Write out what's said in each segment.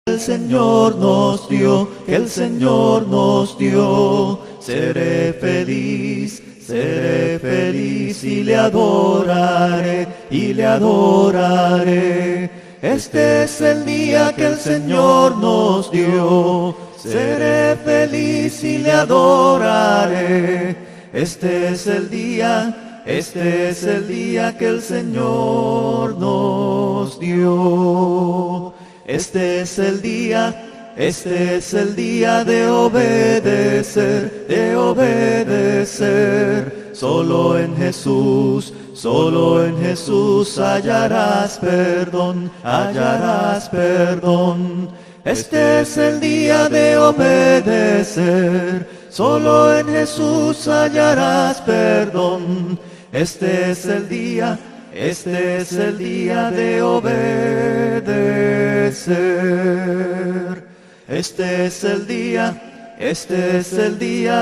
el Señor nos dio, que el Señor nos dio. Seré feliz y le adoraré, y le adoraré. Este es el día que el Señor nos dio. Seré feliz y le adoraré. Este es el día que el Señor nos dio. Este es el día de obedecer, de obedecer. Solo en Jesús hallarás perdón, hallarás perdón. Este es el día de obedecer, solo en Jesús hallarás perdón. Este es el día de obedecer. Este es el día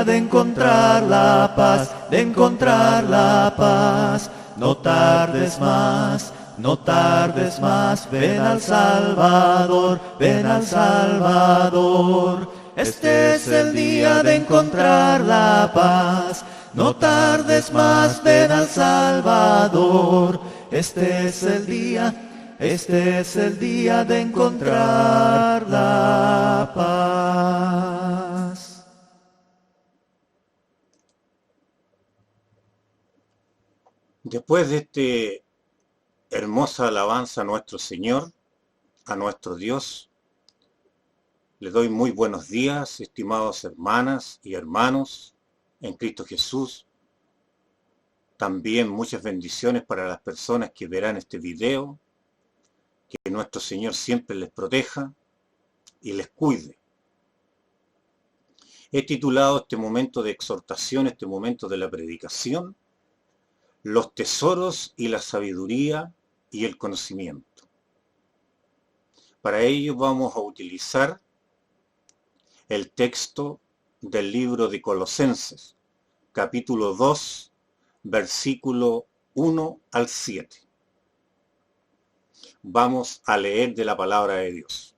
de encontrar la paz, de encontrar la paz. No tardes más, no tardes más, ven al Salvador, ven al Salvador. Este es el día de encontrar la paz. No tardes más, ven al Salvador. Este es el día de encontrar la paz. Después de este hermosa alabanza a nuestro Señor, a nuestro Dios, le doy muy buenos días, estimados hermanas y hermanos en Cristo Jesús. También muchas bendiciones para las personas que verán este video. Que nuestro Señor siempre les proteja y les cuide. He titulado este momento de exhortación, este momento de la predicación, los tesoros y la sabiduría y el conocimiento. Para ello vamos a utilizar el texto del libro de Colosenses, capítulo 2, versículo 1 al 7. Vamos a leer de la palabra de Dios.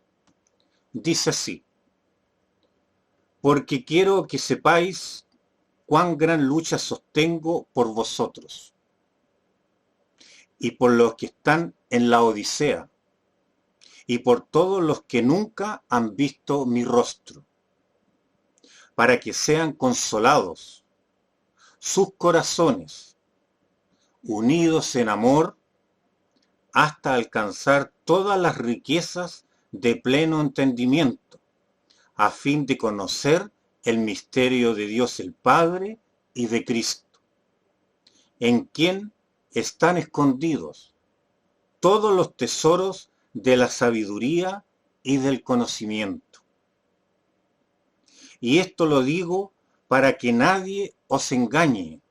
Dice así: porque quiero que sepáis cuán gran lucha sostengo por vosotros y por los que están en la Odisea y por todos los que nunca han visto mi rostro, para que sean consolados sus corazones, unidos en amor, hasta alcanzar todas las riquezas de pleno entendimiento, a fin de conocer el misterio de Dios el Padre y de Cristo, en quien están escondidos todos los tesoros de la sabiduría y del conocimiento. Y esto lo digo para que nadie os engañe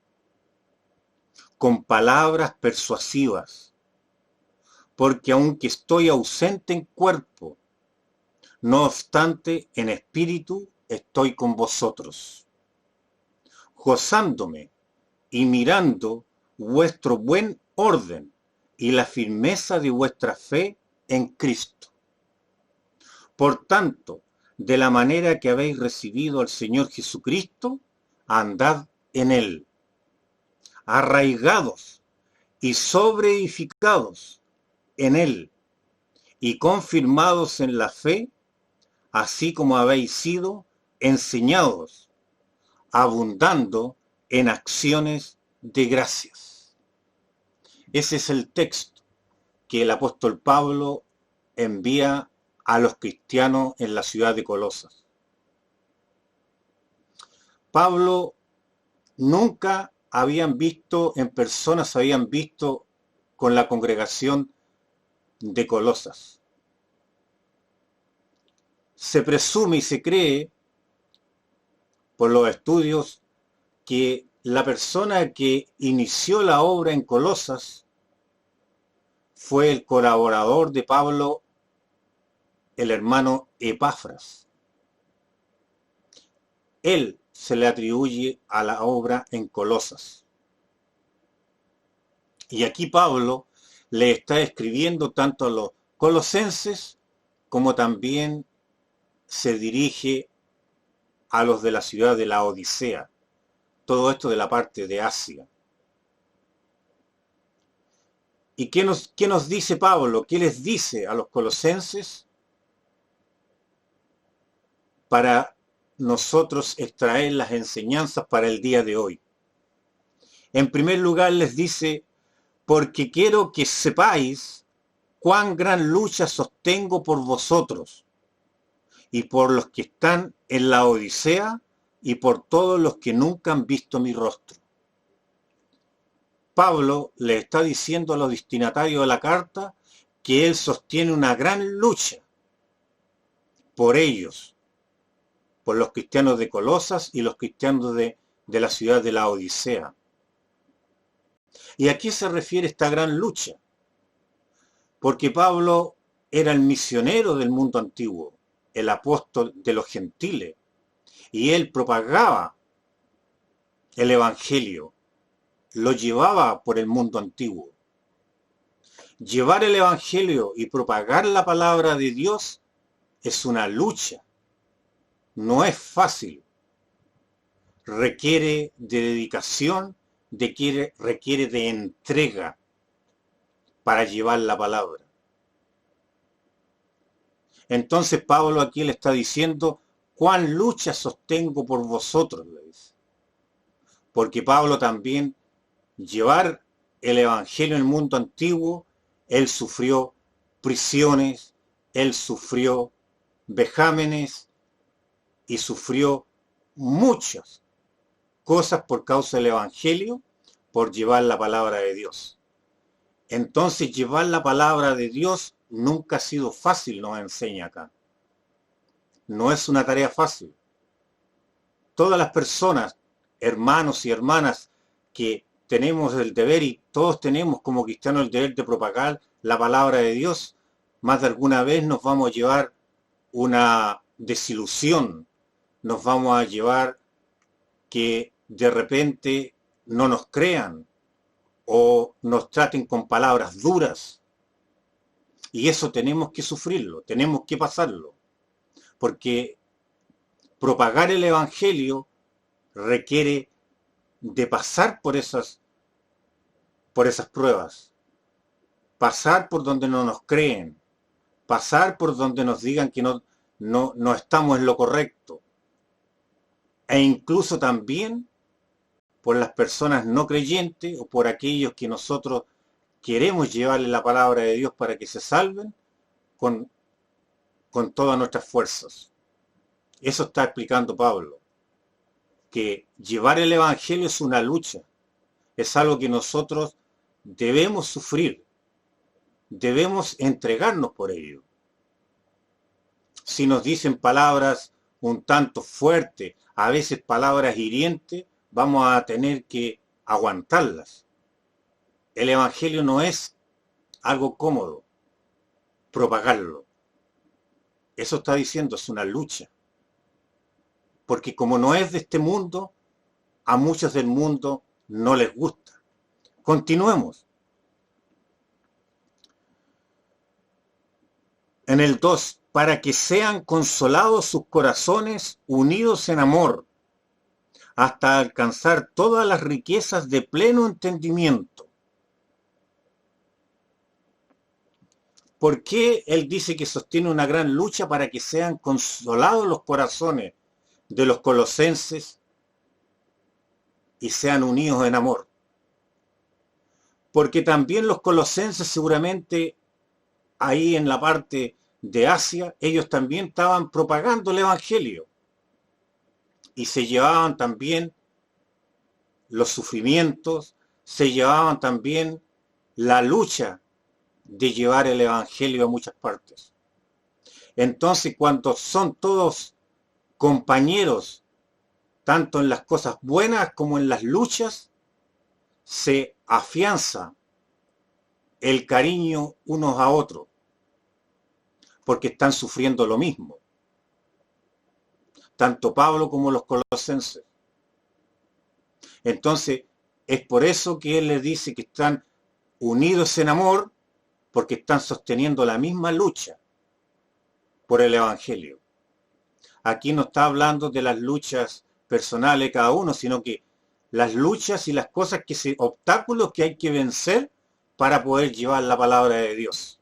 con palabras persuasivas, porque aunque estoy ausente en cuerpo, no obstante en espíritu estoy con vosotros, gozándome y mirando vuestro buen orden y la firmeza de vuestra fe en Cristo. Por tanto, de la manera que habéis recibido al Señor Jesucristo, andad en él, arraigados y sobreedificados en él, y confirmados en la fe, así como habéis sido enseñados, abundando en acciones de gracias. Ese es el texto que el apóstol Pablo envía a los cristianos en la ciudad de Colosas. Pablo nunca habían visto en persona, se habían visto con la congregación de Colosas. Se presume y se cree por los estudios que la persona que inició la obra en Colosas fue el colaborador de Pablo, el hermano Epafras. Él se le atribuye a la obra en Colosas. Y aquí Pablo le está escribiendo tanto a los colosenses como también se dirige a los de la ciudad de la Odisea. Todo esto de la parte de Asia. ¿Y qué nos dice Pablo? ¿Qué les dice a los colosenses para nosotros extraer las enseñanzas para el día de hoy? En primer lugar les dice, porque quiero que sepáis cuán gran lucha sostengo por vosotros y por los que están en la Odisea y por todos los que nunca han visto mi rostro. Pablo le está diciendo a los destinatarios de la carta que él sostiene una gran lucha por ellos, por los cristianos de Colosas y los cristianos de la ciudad de la Odisea. ¿Y a qué se refiere esta gran lucha? Porque Pablo era el misionero del mundo antiguo, el apóstol de los gentiles, y él propagaba el evangelio, lo llevaba por el mundo antiguo. Llevar el evangelio y propagar la palabra de Dios es una lucha, no es fácil, requiere de dedicación, requiere de entrega para llevar la palabra. Entonces Pablo aquí le está diciendo, ¿cuán lucha sostengo por vosotros? Le dice. Porque Pablo también, llevar el evangelio en el mundo antiguo, él sufrió prisiones, él sufrió vejámenes y sufrió muchas cosas por causa del evangelio, por llevar la palabra de Dios. Entonces llevar la palabra de Dios nunca ha sido fácil, nos enseña acá. No es una tarea fácil. Todas las personas, hermanos y hermanas, que tenemos el deber y todos tenemos como cristianos el deber de propagar la palabra de Dios, más de alguna vez nos vamos a llevar una desilusión, nos vamos a llevar que de repente no nos crean o nos traten con palabras duras. Y eso tenemos que sufrirlo, tenemos que pasarlo, porque propagar el evangelio requiere de pasar por esas pruebas, pasar por donde no nos creen, pasar por donde nos digan que no estamos en lo correcto, e incluso también por las personas no creyentes o por aquellos que nosotros queremos llevarle la palabra de Dios para que se salven con todas nuestras fuerzas. Eso está explicando Pablo, que llevar el evangelio es una lucha, es algo que nosotros debemos sufrir, debemos entregarnos por ello. Si nos dicen palabras un tanto fuertes, a veces palabras hirientes, vamos a tener que aguantarlas. El evangelio no es algo cómodo, propagarlo. Eso está diciendo, es una lucha. Porque como no es de este mundo, a muchos del mundo no les gusta. Continuemos. En el 2, para que sean consolados sus corazones unidos en amor, hasta alcanzar todas las riquezas de pleno entendimiento. ¿Por qué él dice que sostiene una gran lucha para que sean consolados los corazones de los colosenses y sean unidos en amor? Porque también los colosenses seguramente ahí en la parte de Asia, ellos también estaban propagando el evangelio y se llevaban también los sufrimientos, se llevaban también la lucha de llevar el evangelio a muchas partes. Entonces, cuando son todos compañeros, tanto en las cosas buenas como en las luchas, se afianza el cariño unos a otros, porque están sufriendo lo mismo, tanto Pablo como los colosenses. Entonces, es por eso que él les dice que están unidos en amor, porque están sosteniendo la misma lucha. por el Evangelio. Aquí no está hablando de las luchas personales de cada uno, sino que las luchas y las cosas obstáculos que hay que vencer para poder llevar la palabra de Dios.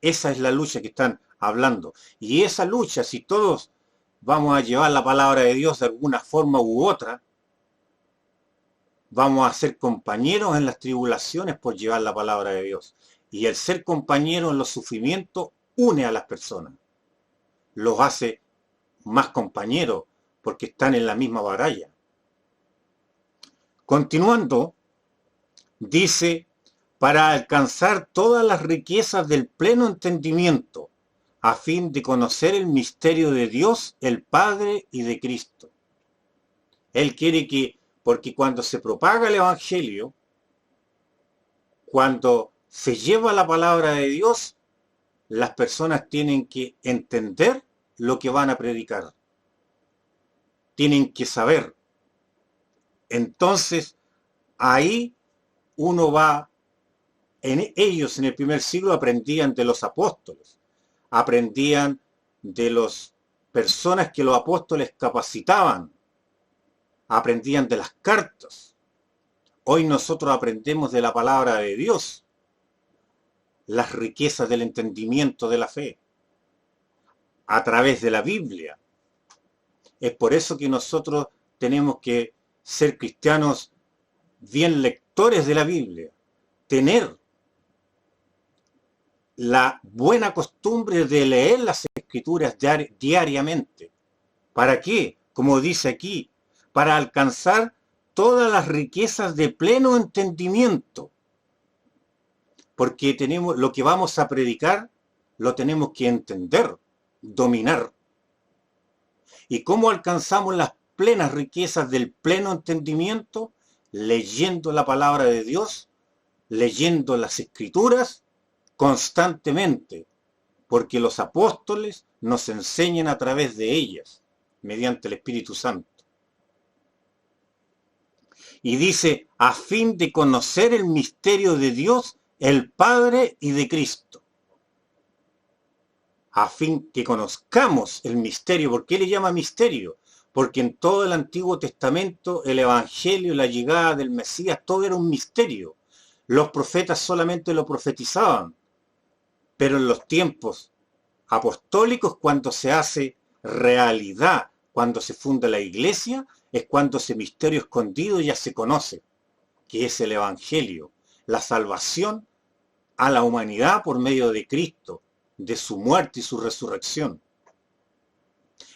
Esa es la lucha que están hablando. Y esa lucha, si todos vamos a llevar la palabra de Dios de alguna forma u otra, vamos a ser compañeros en las tribulaciones por llevar la palabra de Dios. Y el ser compañero en los sufrimientos une a las personas. Los hace más compañeros porque están en la misma batalla. Continuando, dice, para alcanzar todas las riquezas del pleno entendimiento, a fin de conocer el misterio de Dios, el Padre y de Cristo. Él quiere que, porque cuando se propaga el Evangelio, cuando se lleva la palabra de Dios, las personas tienen que entender lo que van a predicar. Tienen que saber. Entonces, ahí uno va, ellos en el primer siglo aprendían de los apóstoles, aprendían de las personas que los apóstoles capacitaban, aprendían de las cartas. Hoy nosotros aprendemos de la palabra de Dios, las riquezas del entendimiento de la fe, a través de la Biblia. Es por eso que nosotros tenemos que ser cristianos bien lectores de la Biblia, tener la buena costumbre de leer las Escrituras diariamente. ¿Para qué? Como dice aquí, para alcanzar todas las riquezas de pleno entendimiento. Porque tenemos lo que vamos a predicar, lo tenemos que entender, dominar. ¿Y cómo alcanzamos las plenas riquezas del pleno entendimiento? Leyendo la palabra de Dios, leyendo las Escrituras constantemente, porque los apóstoles nos enseñan a través de ellas, mediante el Espíritu Santo. Y dice, a fin de conocer el misterio de Dios, el Padre y de Cristo. A fin que conozcamos el misterio. ¿Por qué le llama misterio? Porque en todo el Antiguo Testamento el Evangelio, la llegada del Mesías, todo era un misterio. Los profetas solamente lo profetizaban. Pero en los tiempos apostólicos, cuando se hace realidad, cuando se funda la iglesia, es cuando ese misterio escondido ya se conoce, que es el Evangelio, la salvación a la humanidad por medio de Cristo, de su muerte y su resurrección.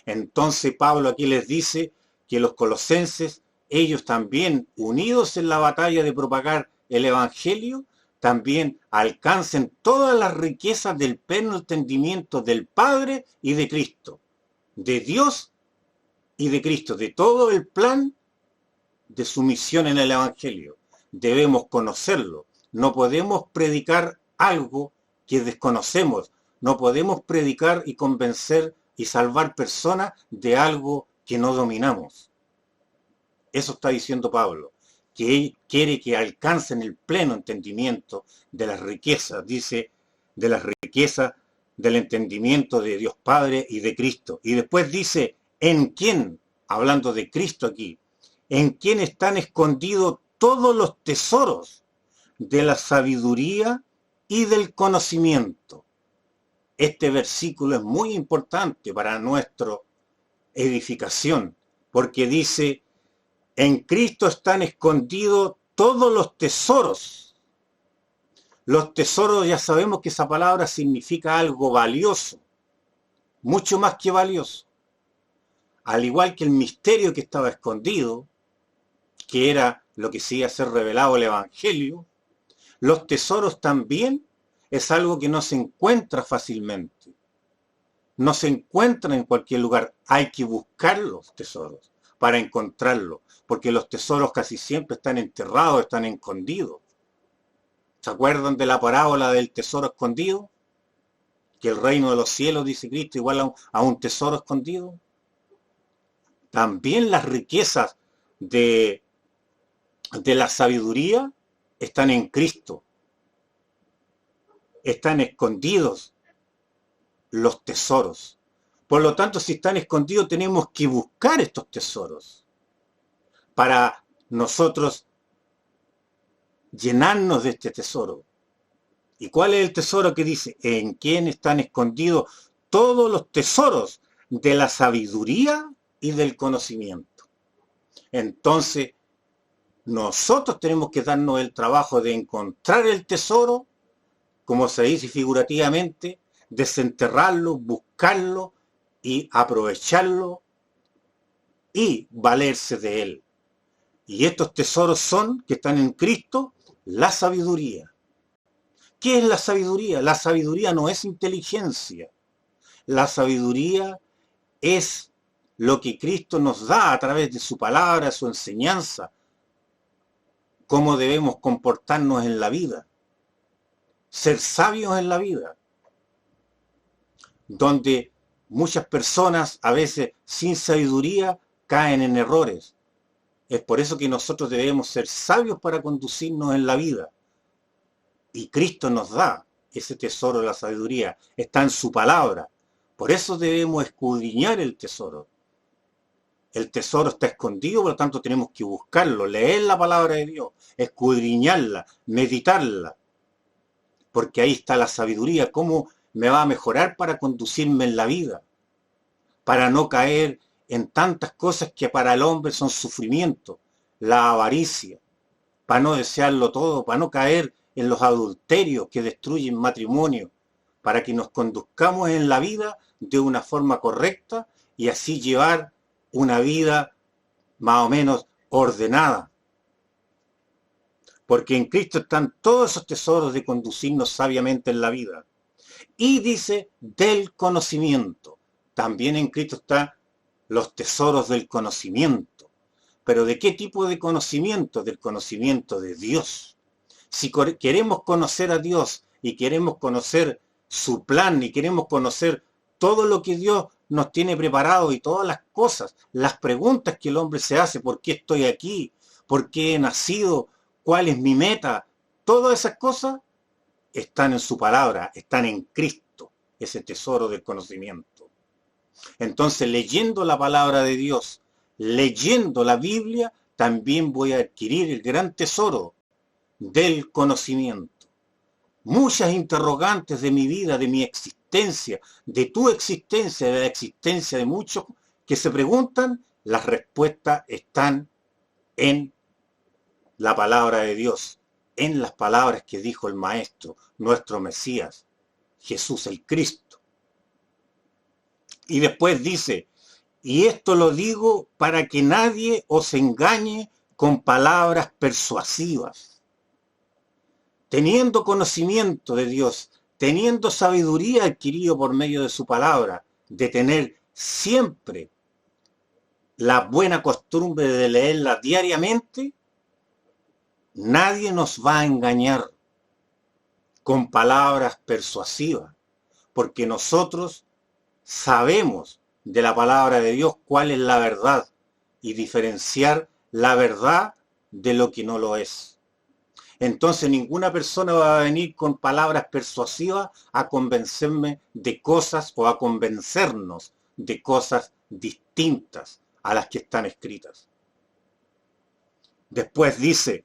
Entonces Pablo aquí les dice que los colosenses, ellos también, unidos en la batalla de propagar el Evangelio, también alcancen todas las riquezas del pleno entendimiento del Padre y de Cristo, de Dios y de Cristo, de todo el plan de su misión en el Evangelio. Debemos conocerlo. No podemos predicar algo que desconocemos. No podemos predicar y convencer y salvar personas de algo que no dominamos. Eso está diciendo Pablo, que él quiere que alcancen el pleno entendimiento de las riquezas, dice, de las riquezas del entendimiento de Dios Padre y de Cristo. Y después dice, ¿en quién? Hablando de Cristo aquí, ¿en quién están escondidos todos los tesoros de la sabiduría y del conocimiento? Este versículo es muy importante para nuestra edificación, porque dice, en Cristo están escondidos todos los tesoros. Los tesoros, ya sabemos que esa palabra significa algo valioso, mucho más que valioso. Al igual que el misterio que estaba escondido, que era lo que se iba a ser revelado el Evangelio, los tesoros también es algo que no se encuentra fácilmente. No se encuentra en cualquier lugar. Hay que buscar los tesoros para encontrarlos, porque los tesoros casi siempre están enterrados, están escondidos. ¿Se acuerdan de la parábola del tesoro escondido? Que el reino de los cielos, dice Cristo, igual a un tesoro escondido. También las riquezas de la sabiduría están en Cristo. Están escondidos los tesoros. Por lo tanto, si están escondidos, tenemos que buscar estos tesoros para nosotros llenarnos de este tesoro. ¿Y cuál es el tesoro que dice? ¿En quién están escondidos todos los tesoros de la sabiduría y del conocimiento? Entonces, nosotros tenemos que darnos el trabajo de encontrar el tesoro, como se dice figurativamente, desenterrarlo, buscarlo y aprovecharlo y valerse de él. Y estos tesoros son, que están en Cristo, la sabiduría. ¿Qué es la sabiduría? La sabiduría no es inteligencia. La sabiduría es lo que Cristo nos da a través de su palabra, su enseñanza, cómo debemos comportarnos en la vida, ser sabios en la vida, donde muchas personas a veces sin sabiduría caen en errores. Es por eso que nosotros debemos ser sabios para conducirnos en la vida. Y Cristo nos da ese tesoro de la sabiduría, está en su palabra. Por eso debemos escudriñar el tesoro. El tesoro está escondido, por lo tanto tenemos que buscarlo, leer la palabra de Dios, escudriñarla, meditarla. Porque ahí está la sabiduría, cómo me va a mejorar para conducirme en la vida, para no caer en tantas cosas que para el hombre son sufrimiento, la avaricia, para no desearlo todo, para no caer en los adulterios que destruyen matrimonio, para que nos conduzcamos en la vida de una forma correcta y así llevar una vida más o menos ordenada. Porque en Cristo están todos esos tesoros de conducirnos sabiamente en la vida. Y dice del conocimiento. También en Cristo están los tesoros del conocimiento. ¿Pero de qué tipo de conocimiento? Del conocimiento de Dios. Si queremos conocer a Dios y queremos conocer su plan y queremos conocer todo lo que Dios nos tiene preparado y todas las cosas, las preguntas que el hombre se hace, ¿por qué estoy aquí? ¿Por qué he nacido? ¿Cuál es mi meta? Todas esas cosas están en su palabra, están en Cristo, ese tesoro del conocimiento. Entonces, leyendo la palabra de Dios, leyendo la Biblia, también voy a adquirir el gran tesoro del conocimiento. Muchas interrogantes de mi vida, de mi existencia, de tu existencia, de la existencia de muchos que se preguntan, las respuestas están en la palabra de Dios, en las palabras que dijo el Maestro, nuestro Mesías, Jesús el Cristo. Y después dice, y esto lo digo para que nadie os engañe con palabras persuasivas. Teniendo conocimiento de Dios, teniendo sabiduría adquirido por medio de su palabra, de tener siempre la buena costumbre de leerla diariamente, nadie nos va a engañar con palabras persuasivas, porque nosotros sabemos de la palabra de Dios cuál es la verdad y diferenciar la verdad de lo que no lo es. Entonces ninguna persona va a venir con palabras persuasivas a convencerme de cosas o a convencernos de cosas distintas a las que están escritas. Después dice,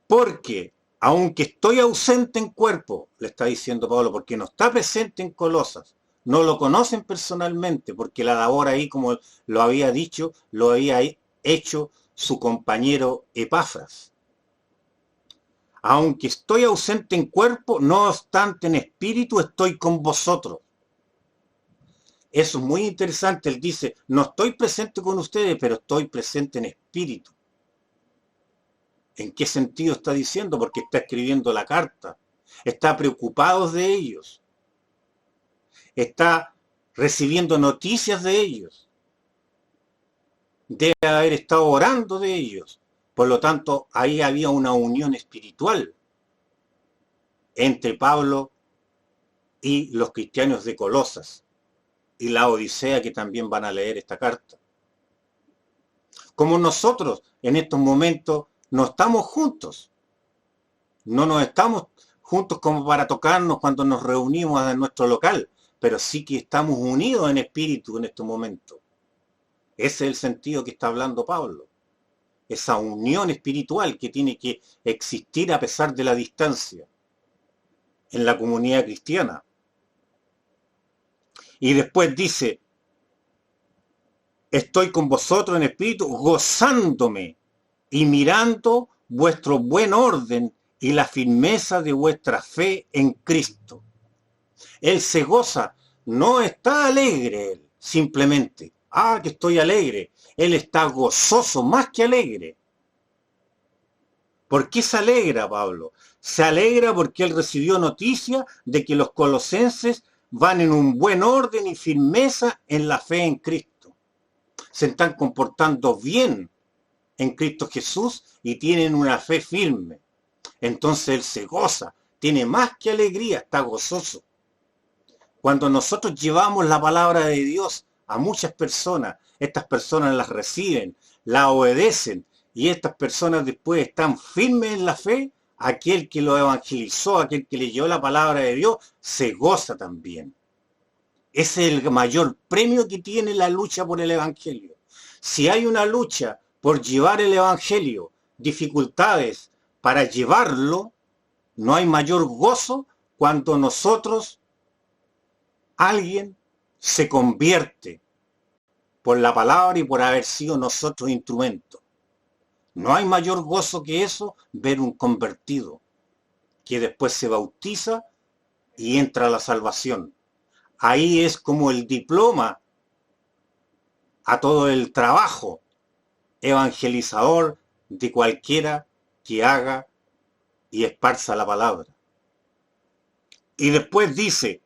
porque aunque estoy ausente en cuerpo, le está diciendo Pablo, porque no está presente en Colosas, no lo conocen personalmente, porque la labor ahí, como lo había dicho, lo había hecho su compañero Epafras. Aunque estoy ausente en cuerpo, no obstante en espíritu estoy con vosotros. Eso es muy interesante. Él dice, no estoy presente con ustedes, pero estoy presente en espíritu. ¿En qué sentido está diciendo? Porque está escribiendo la carta. Está preocupado de ellos. Está recibiendo noticias de ellos. Debe haber estado orando de ellos. Por lo tanto, ahí había una unión espiritual entre Pablo y los cristianos de Colosas y la Odisea, que también van a leer esta carta. Como nosotros en estos momentos no estamos juntos, no nos estamos juntos como para tocarnos cuando nos reunimos en nuestro local, pero sí que estamos unidos en espíritu en este momento. Ese es el sentido que está hablando Pablo. Esa unión espiritual que tiene que existir a pesar de la distancia en la comunidad cristiana. Y después dice, estoy con vosotros en espíritu, gozándome y mirando vuestro buen orden y la firmeza de vuestra fe en Cristo. Él se goza, no está alegre él, simplemente. Que estoy alegre. Él está gozoso, más que alegre. ¿Por qué se alegra, Pablo? Se alegra porque él recibió noticia de que los colosenses van en un buen orden y firmeza en la fe en Cristo. Se están comportando bien en Cristo Jesús y tienen una fe firme. Entonces él se goza, tiene más que alegría, está gozoso. Cuando nosotros llevamos la palabra de Dios a muchas personas, estas personas las reciben, la obedecen, y estas personas después están firmes en la fe, aquel que lo evangelizó, aquel que leyó la palabra de Dios, se goza también. Ese es el mayor premio que tiene la lucha por el evangelio. Si hay una lucha por llevar el evangelio, dificultades para llevarlo, no hay mayor gozo cuando alguien se convierte por la palabra y por haber sido nosotros instrumentos. No hay mayor gozo que eso, ver un convertido que después se bautiza y entra a la salvación. Ahí es como el diploma a todo el trabajo evangelizador de cualquiera que haga y esparza la palabra. Y después dice,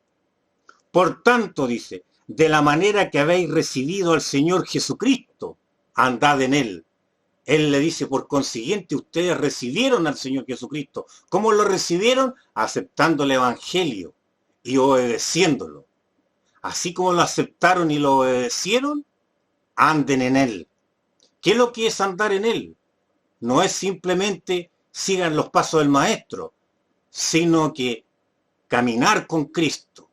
por tanto, dice, de la manera que habéis recibido al Señor Jesucristo, andad en él. Él le dice, por consiguiente, ustedes recibieron al Señor Jesucristo. ¿Cómo lo recibieron? Aceptando el Evangelio y obedeciéndolo. Así como lo aceptaron y lo obedecieron, anden en él. ¿Qué es lo que es andar en él? No es simplemente sigan los pasos del Maestro, sino que caminar con Cristo.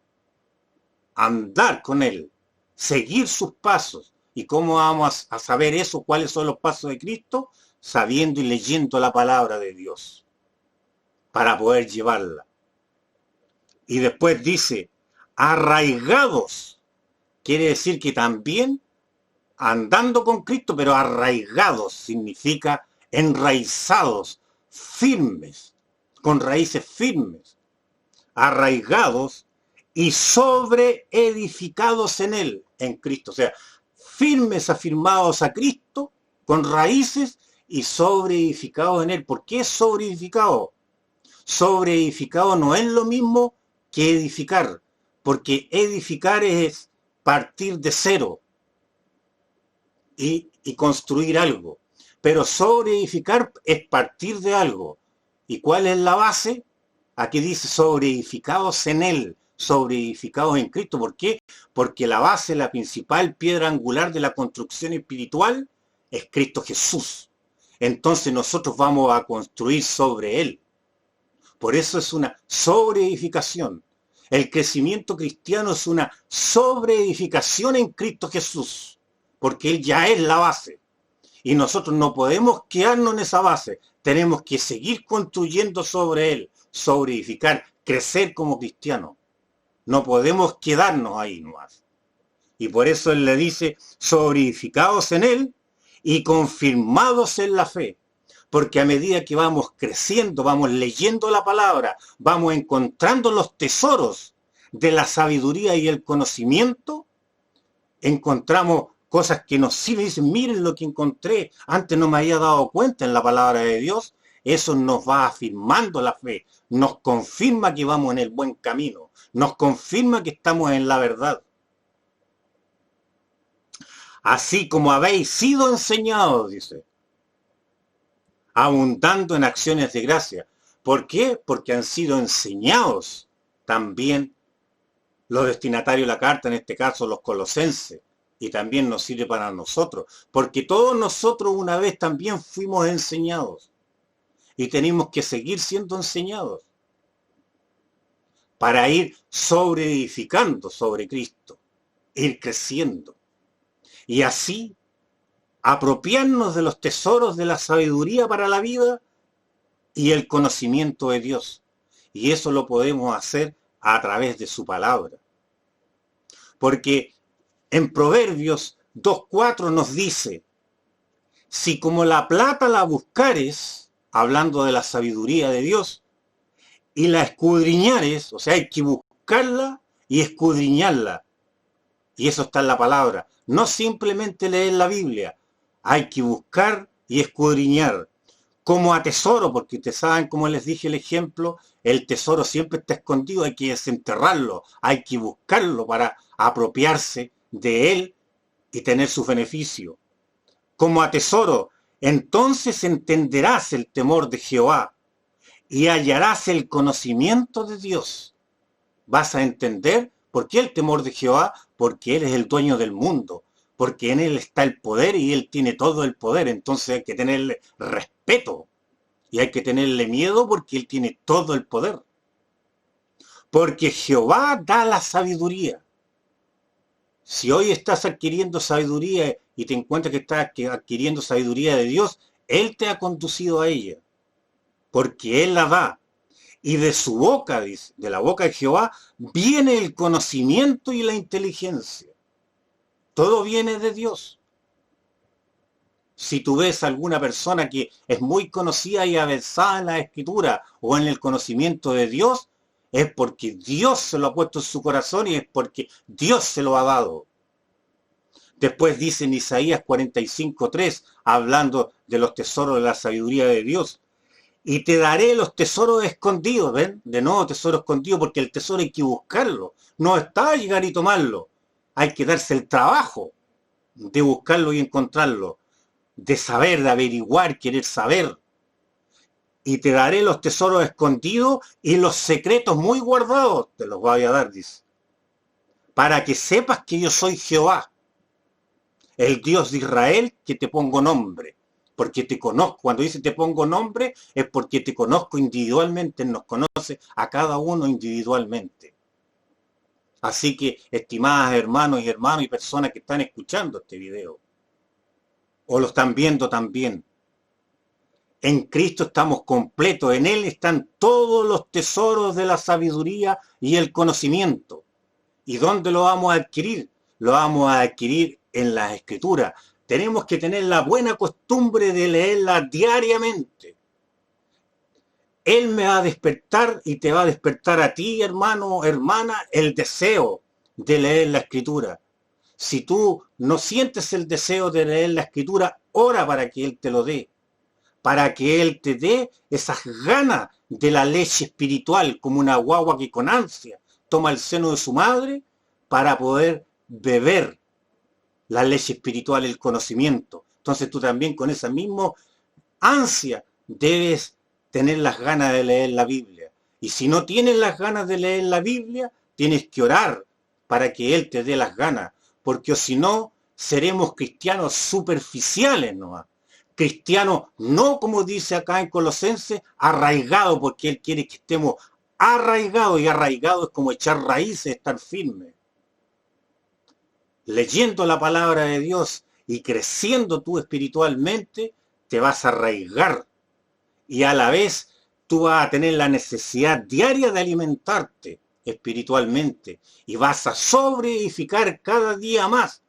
Andar con él, seguir sus pasos. ¿Y cómo vamos a saber eso? ¿Cuáles son los pasos de Cristo? Sabiendo y leyendo la palabra de Dios para poder llevarla. Y después dice, arraigados. Quiere decir que también andando con Cristo, pero arraigados significa enraizados, firmes, con raíces firmes, arraigados y sobreedificados en él, en Cristo. O sea, firmes afirmados a Cristo, con raíces y sobreedificados en él. ¿Por qué sobreedificado? Sobreedificado no es lo mismo que edificar, porque edificar es partir de cero y construir algo. Pero sobreedificar es partir de algo. ¿Y cuál es la base? Aquí dice sobreedificados en él, sobreedificados en Cristo. ¿Por qué? Porque la base, la principal piedra angular de la construcción espiritual es Cristo Jesús. Entonces nosotros vamos a construir sobre él. Por eso es una sobreedificación. El crecimiento cristiano es una sobreedificación en Cristo Jesús, porque él ya es la base. Y nosotros no podemos quedarnos en esa base. Tenemos que seguir construyendo sobre él, sobreedificar, crecer como cristianos. No podemos quedarnos ahí nomás. Y por eso él le dice, sobreedificados en él y confirmados en la fe. Porque a medida que vamos creciendo, vamos leyendo la palabra, vamos encontrando los tesoros de la sabiduría y el conocimiento, encontramos cosas que nos sirven y dicen, miren lo que encontré, antes no me había dado cuenta en la palabra de Dios. Eso nos va afirmando la fe, nos confirma que vamos en el buen camino, nos confirma que estamos en la verdad. Así como habéis sido enseñados, dice, abundando en acciones de gracia. ¿Por qué? Porque han sido enseñados también los destinatarios de la carta, en este caso los colosenses, y también nos sirve para nosotros, porque todos nosotros una vez también fuimos enseñados y tenemos que seguir siendo enseñados. para ir sobreedificando sobre Cristo, ir creciendo. Y así apropiarnos de los tesoros de la sabiduría para la vida y el conocimiento de Dios. Y eso lo podemos hacer a través de su palabra. Porque en Proverbios 2:4 nos dice, si como la plata la buscares, hablando de la sabiduría de Dios, y la escudriñares, o sea, hay que buscarla y escudriñarla. Y eso está en la palabra. No simplemente leer la Biblia, hay que buscar y escudriñar. Como a tesoro, porque ustedes saben, como les dije el ejemplo, el tesoro siempre está escondido, hay que desenterrarlo, hay que buscarlo para apropiarse de él y tener su beneficio. Como a tesoro, entonces entenderás el temor de Jehová y hallarás el conocimiento de Dios. Vas a entender por qué el temor de Jehová, porque Él es el dueño del mundo, porque en Él está el poder y Él tiene todo el poder, entonces hay que tenerle respeto y hay que tenerle miedo porque Él tiene todo el poder. Porque Jehová da la sabiduría. Si hoy estás adquiriendo sabiduría y te encuentras que estás adquiriendo sabiduría de Dios, Él te ha conducido a ella, porque Él la da. Y de su boca, dice, de la boca de Jehová, viene el conocimiento y la inteligencia. Todo viene de Dios. Si tú ves a alguna persona que es muy conocida y avanzada en la escritura o en el conocimiento de Dios, es porque Dios se lo ha puesto en su corazón y es porque Dios se lo ha dado. Después dice en Isaías 45:3, hablando de los tesoros de la sabiduría de Dios, y te daré los tesoros escondidos, ¿ven? De nuevo tesoro escondido, porque el tesoro hay que buscarlo. No está a llegar y tomarlo. Hay que darse el trabajo de buscarlo y encontrarlo, de saber, de averiguar, querer saber. Y te daré los tesoros escondidos y los secretos muy guardados, te los voy a dar, dice. Para que sepas que yo soy Jehová, el Dios de Israel, que te pongo nombre. Porque te conozco. Cuando dice te pongo nombre, es porque te conozco individualmente, nos conoce a cada uno individualmente. Así que, estimadas hermanos y personas que están escuchando este video, o lo están viendo también, en Cristo estamos completos, en Él están todos los tesoros de la sabiduría y el conocimiento. ¿Y dónde lo vamos a adquirir? Lo vamos a adquirir en las Escrituras. Tenemos que tener la buena costumbre de leerla diariamente. Él me va a despertar y te va a despertar a ti, hermano, hermana, el deseo de leer la Escritura. Si tú no sientes el deseo de leer la Escritura, ora para que Él te lo dé. Para que Él te dé esas ganas de la leche espiritual, como una guagua que con ansia toma el seno de su madre para poder beber la leche espiritual, el conocimiento. Entonces tú también con esa misma ansia debes tener las ganas de leer la Biblia. Y si no tienes las ganas de leer la Biblia, tienes que orar para que Él te dé las ganas. Porque si no, seremos cristianos superficiales nomás. Cristianos, no como dice acá en Colosenses, arraigados, porque Él quiere que estemos arraigados. Y arraigados es como echar raíces, estar firmes. Leyendo la palabra de Dios y creciendo tú espiritualmente, te vas a arraigar. Y a la vez tú vas a tener la necesidad diaria de alimentarte espiritualmente. Y vas a sobreedificar cada día más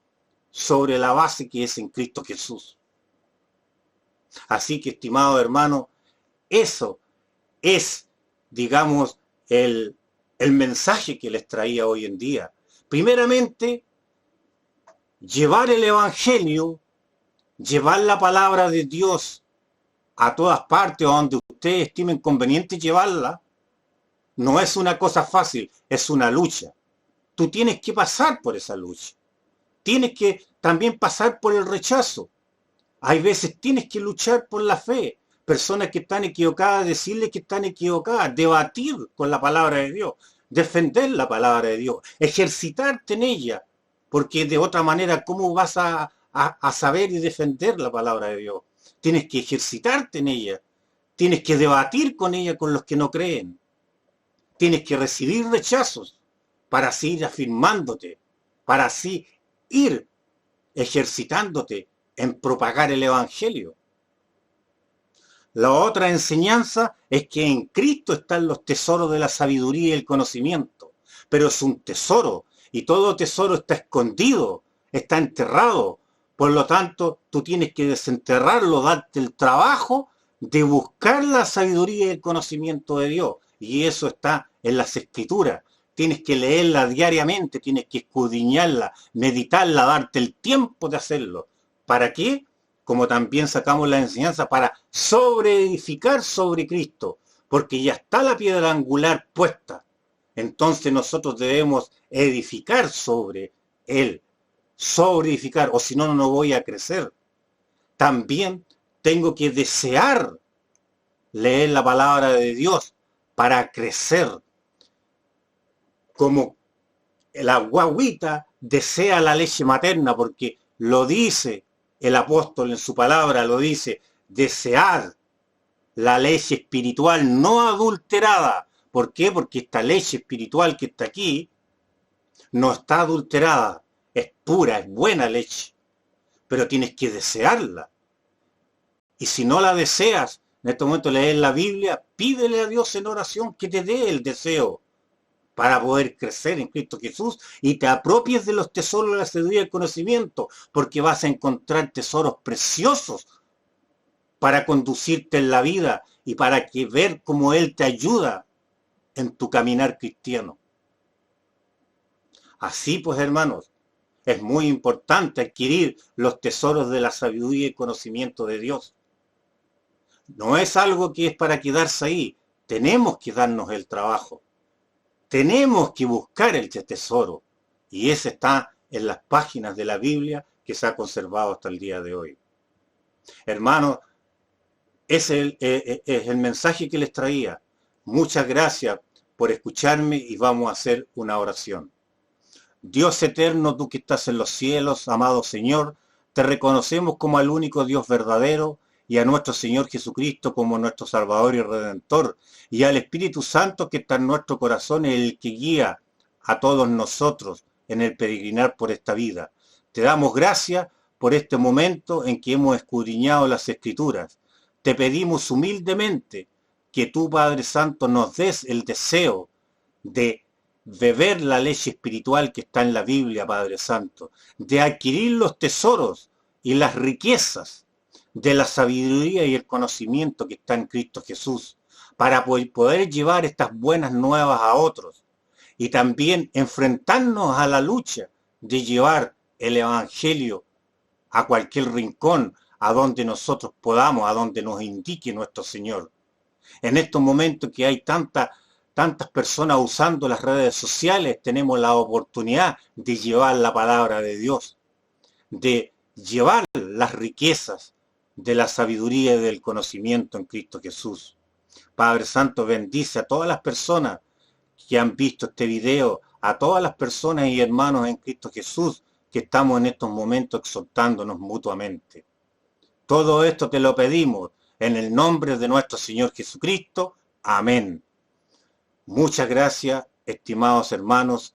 sobre la base que es en Cristo Jesús. Así que, estimado hermano, eso es, digamos, el mensaje que les traía hoy en día. Primeramente, llevar el Evangelio, llevar la palabra de Dios a todas partes o donde ustedes estimen conveniente llevarla, no es una cosa fácil, es una lucha. Tú tienes que pasar por esa lucha. Tienes que también pasar por el rechazo. Hay veces tienes que luchar por la fe. Personas que están equivocadas, decirles que están equivocadas, debatir con la palabra de Dios, defender la palabra de Dios, ejercitarte en ella, porque de otra manera, ¿cómo vas a saber y defender la palabra de Dios? Tienes que ejercitarte en ella, tienes que debatir con ella con los que no creen. tienes que recibir rechazos para así ir afirmándote, para así ir ejercitándote en propagar el Evangelio. La otra enseñanza es que en Cristo están los tesoros de la sabiduría y el conocimiento, pero es un tesoro y todo tesoro está escondido, está enterrado. Por lo tanto, tú tienes que desenterrarlo, darte el trabajo de buscar la sabiduría y el conocimiento de Dios. Y eso está en las Escrituras. Tienes que leerla diariamente, tienes que escudriñarla, meditarla, darte el tiempo de hacerlo. ¿Para qué? Como también sacamos la enseñanza, para sobreedificar sobre Cristo, porque ya está la piedra angular puesta. Entonces nosotros debemos edificar sobre Él, sobreedificar, o si no, no voy a crecer. También tengo que desear leer la palabra de Dios para crecer. Como la guagüita desea la leche materna, porque lo dice el apóstol en su palabra, lo dice, desear la leche espiritual no adulterada. ¿Por qué? Porque esta leche espiritual que está aquí no está adulterada, es pura, es buena leche, pero tienes que desearla. Y si no la deseas, en este momento leer la Biblia, pídele a Dios en oración que te dé el deseo para poder crecer en Cristo Jesús y te apropies de los tesoros de la sabiduría y el conocimiento, porque vas a encontrar tesoros preciosos para conducirte en la vida y para que ver cómo Él te ayuda en tu caminar cristiano. Así pues, hermanos, es muy importante adquirir los tesoros de la sabiduría y conocimiento de Dios. No es algo que es para quedarse ahí, tenemos que darnos el trabajo. Tenemos que buscar el tesoro, y ese está en las páginas de la Biblia que se ha conservado hasta el día de hoy. Hermanos, ese es el mensaje que les traía. Muchas gracias por escucharme y vamos a hacer una oración. Dios eterno, tú que estás en los cielos, amado Señor, te reconocemos como el único Dios verdadero y a nuestro Señor Jesucristo como nuestro Salvador y Redentor, y al Espíritu Santo que está en nuestro corazón, el que guía a todos nosotros en el peregrinar por esta vida. Te damos gracias por este momento en que hemos escudriñado las Escrituras. Te pedimos humildemente que tú, Padre Santo, nos des el deseo de beber la leche espiritual que está en la Biblia, Padre Santo, de adquirir los tesoros y las riquezas de la sabiduría y el conocimiento que está en Cristo Jesús, para poder llevar estas buenas nuevas a otros y también enfrentarnos a la lucha de llevar el Evangelio a cualquier rincón, a donde nosotros podamos, a donde nos indique nuestro Señor. En estos momentos que hay tantas personas usando las redes sociales, tenemos la oportunidad de llevar la palabra de Dios, de llevar las riquezas de la sabiduría y del conocimiento en Cristo Jesús. Padre Santo, bendice a todas las personas que han visto este video, a todas las personas y hermanos en Cristo Jesús que estamos en estos momentos exhortándonos mutuamente. Todo esto te lo pedimos en el nombre de nuestro Señor Jesucristo. Amén. Muchas gracias, estimados hermanos